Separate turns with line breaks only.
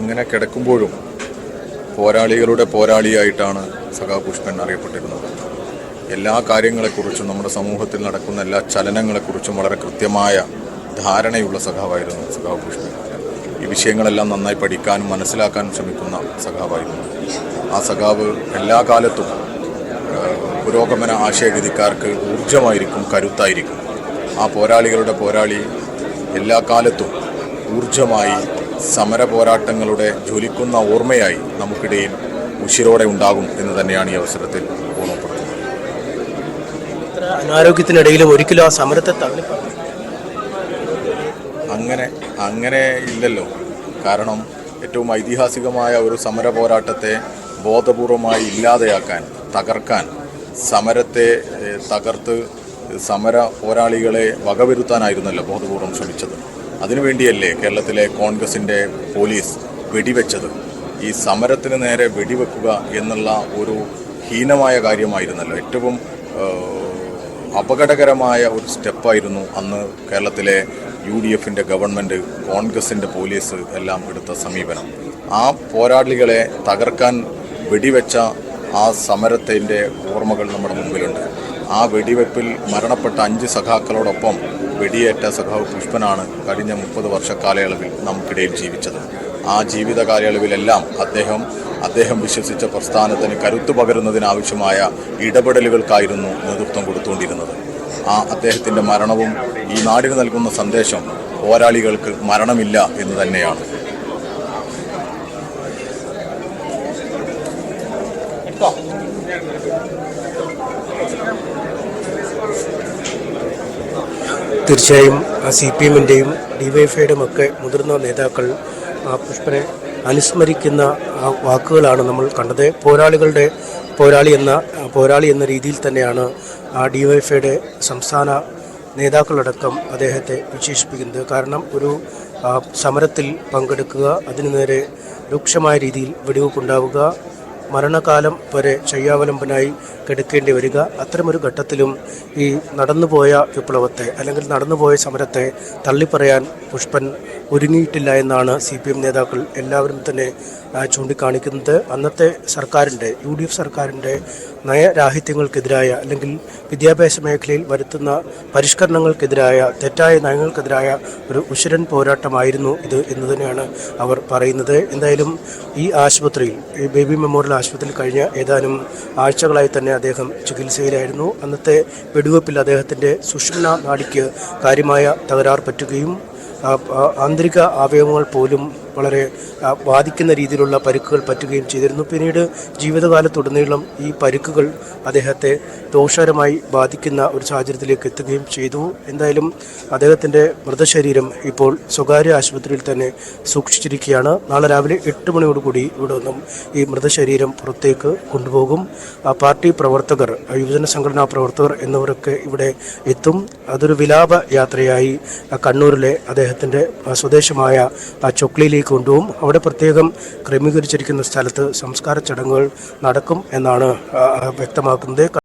അങ്ങനെ കിടക്കുമ്പോഴും പോരാളികളുടെ പോരാളിയായിട്ടാണ് സഖാവ് പുഷ്പൻ അറിയപ്പെട്ടിരുന്നത്. എല്ലാ കാര്യങ്ങളെക്കുറിച്ചും നമ്മുടെ സമൂഹത്തിൽ നടക്കുന്ന എല്ലാ ചലനങ്ങളെക്കുറിച്ചും വളരെ കൃത്യമായ ധാരണയുള്ള സഖാവായിരുന്നു സഖാവ് പുഷ്പൻ. ഈ വിഷയങ്ങളെല്ലാം നന്നായി പഠിക്കാനും മനസ്സിലാക്കാനും ശ്രമിക്കുന്ന സഖാവായിരുന്നു. ആ സഖാവ് എല്ലാ കാലത്തും പുരോഗമന ആശയഗതിക്കാർക്ക് ഊർജമായിരിക്കും, കരുത്തായിരിക്കും. ആ പോരാളികളുടെ പോരാളി എല്ലാ കാലത്തും ഊർജമായി സമര പോരാട്ടങ്ങളുടെ ജ്വലിക്കുന്ന ഓർമ്മയായി നമുക്കിടയിൽ ഉശിരോടെ ഉണ്ടാകും എന്ന് തന്നെയാണ് ഈ അവസരത്തിൽ ഓർമ്മപ്പെടുത്തുന്നത്.
അനാരോഗ്യത്തിനിടയിലും ഒരിക്കലും ആ സമരത്തെ
അങ്ങനെ ഇല്ലല്ലോ. കാരണം ഏറ്റവും ഐതിഹാസികമായ ഒരു സമര പോരാട്ടത്തെ ബോധപൂർവമായി ഇല്ലാതെയാക്കാൻ, തകർക്കാൻ, സമരത്തെ തകർത്ത് സമര പോരാളികളെ വകവരുത്താനായിരുന്നല്ലോ ബോധപൂർവം ശ്രമിച്ചത്. അതിനുവേണ്ടിയല്ലേ കേരളത്തിലെ കോൺഗ്രസിൻ്റെ പോലീസ് വെടിവെച്ചത്. ഈ സമരത്തിന് നേരെ വെടിവെക്കുക എന്നുള്ള ഒരു ഹീനമായ കാര്യമായിരുന്നല്ലോ, ഏറ്റവും അപകടകരമായ ഒരു സ്റ്റെപ്പായിരുന്നു അന്ന് കേരളത്തിലെ UDFൻ്റെ ഗവൺമെൻറ്, കോൺഗ്രസിൻ്റെ പോലീസ് എല്ലാം എടുത്ത സമീപനം. ആ പോരാളികളെ തകർക്കാൻ വെടിവെച്ച ആ സമരത്തിൻ്റെ ഓർമ്മകൾ നമ്മുടെ മുമ്പിലുണ്ട്. ആ വെടിവെപ്പിൽ മരണപ്പെട്ട 5 സഖാക്കളോടൊപ്പം വെടിയേറ്റ സഖാവ് പുഷ്പനാണ് കഴിഞ്ഞ 30 വർഷ കാലയളവിൽ നമുക്കിടയിൽ ജീവിച്ചത്. ആ ജീവിത കാലയളവിലെല്ലാം അദ്ദേഹം വിശ്വസിച്ച പ്രസ്ഥാനത്തിന് കരുത്തു പകരുന്നതിനാവശ്യമായ ഇടപെടലുകൾക്കായിരുന്നു നേതൃത്വം കൊടുത്തുകൊണ്ടിരുന്നത്. ആ അദ്ദേഹത്തിൻ്റെ മരണവും ഈ നാടിന് നൽകുന്ന സന്ദേശം പോരാളികൾക്ക് മരണമില്ല എന്ന് തന്നെയാണ്.
തീർച്ചയായും CPMൻ്റെയും DYFIയുടെയും ഒക്കെ മുതിർന്ന നേതാക്കൾ പുഷ്പനെ അനുസ്മരിക്കുന്ന വാക്കുകളാണ് നമ്മൾ കണ്ടത്. പോരാളി എന്ന രീതിയിൽ തന്നെയാണ് DYFIയുടെ സംസ്ഥാന നേതാക്കളടക്കം അദ്ദേഹത്തെ വിശേഷിപ്പിക്കുന്നത്. കാരണം ഒരു സമരത്തിൽ പങ്കെടുക്കുക, അതിനു നേരെ രൂക്ഷമായ രീതിയിൽ വെടിവെപ്പുണ്ടാവുക, മരണകാലം വരെ ശയ്യാവലംബനായി കിടക്കേണ്ടി വരിക, അത്തരമൊരു ഘട്ടത്തിലും ഈ നടന്നുപോയ വിപ്ലവത്തെ അല്ലെങ്കിൽ നടന്നുപോയ സമരത്തെ തള്ളിപ്പറയാൻ പുഷ്പൻ ഒരുങ്ങിയിട്ടില്ല എന്നാണ് CPM നേതാക്കൾ എല്ലാവരും തന്നെ ചൂണ്ടിക്കാണിക്കുന്നത്. അന്നത്തെ സർക്കാരിൻ്റെ UDF സർക്കാരിൻ്റെ നയരാഹിത്യങ്ങൾക്കെതിരായ അല്ലെങ്കിൽ വിദ്യാഭ്യാസ മേഖലയിൽ വരുത്തുന്ന പരിഷ്കരണങ്ങൾക്കെതിരായ, തെറ്റായ നയങ്ങൾക്കെതിരായ ഒരു ഉശിരൻ പോരാട്ടമായിരുന്നു ഇത് എന്ന് തന്നെയാണ് അവർ പറയുന്നത്. എന്തായാലും ഈ ആശുപത്രിയിൽ, ഈ ബേബി മെമ്മോറിയൽ ആശുപത്രിയിൽ കഴിഞ്ഞ ഏതാനും ആഴ്ചകളായി തന്നെ അദ്ദേഹം ചികിത്സയിലായിരുന്നു. അന്നത്തെ വെടിവെപ്പിൽ അദ്ദേഹത്തിൻ്റെ സുഷുമ്നാ നാഡിക്ക് കാര്യമായ തകരാർ പറ്റുകയും ആന്തരിക അവയവങ്ങൾ പോലും വളരെ ബാധിക്കുന്ന രീതിയിലുള്ള പരിക്കുകൾ പറ്റുകയും ചെയ്തിരുന്നു. പിന്നീട് ജീവിതകാലത്തുടനീളം ഈ പരിക്കുകൾ അദ്ദേഹത്തെ ദോഷകരമായി ബാധിക്കുന്ന ഒരു സാഹചര്യത്തിലേക്ക് എത്തുകയും ചെയ്തു. എന്തായാലും അദ്ദേഹത്തിൻ്റെ മൃതശരീരം ഇപ്പോൾ സ്വകാര്യ ആശുപത്രിയിൽ തന്നെ സൂക്ഷിച്ചിരിക്കുകയാണ്. നാളെ രാവിലെ 8 മണിയോടുകൂടി ഇവിടെ നിന്നും ഈ മൃതശരീരം പുറത്തേക്ക് കൊണ്ടുപോകും. പാർട്ടി പ്രവർത്തകർ, യുവജന സംഘടനാ പ്രവർത്തകർ എന്നിവരൊക്കെ ഇവിടെ എത്തും. അതൊരു വിലാപ യാത്രയായി കണ്ണൂരിലെ അദ്ദേഹത്തിൻ്റെ സ്വദേശമായ ചൊക്ലിയിലേക്ക് കൊണ്ടുപോകും. അവിടെ പ്രത്യേകം ക്രമീകരിച്ചിരിക്കുന്ന സ്ഥലത്ത് സംസ്കാര ചടങ്ങുകൾ നടക്കും എന്നാണ് വ്യക്തമാക്കുന്നത്.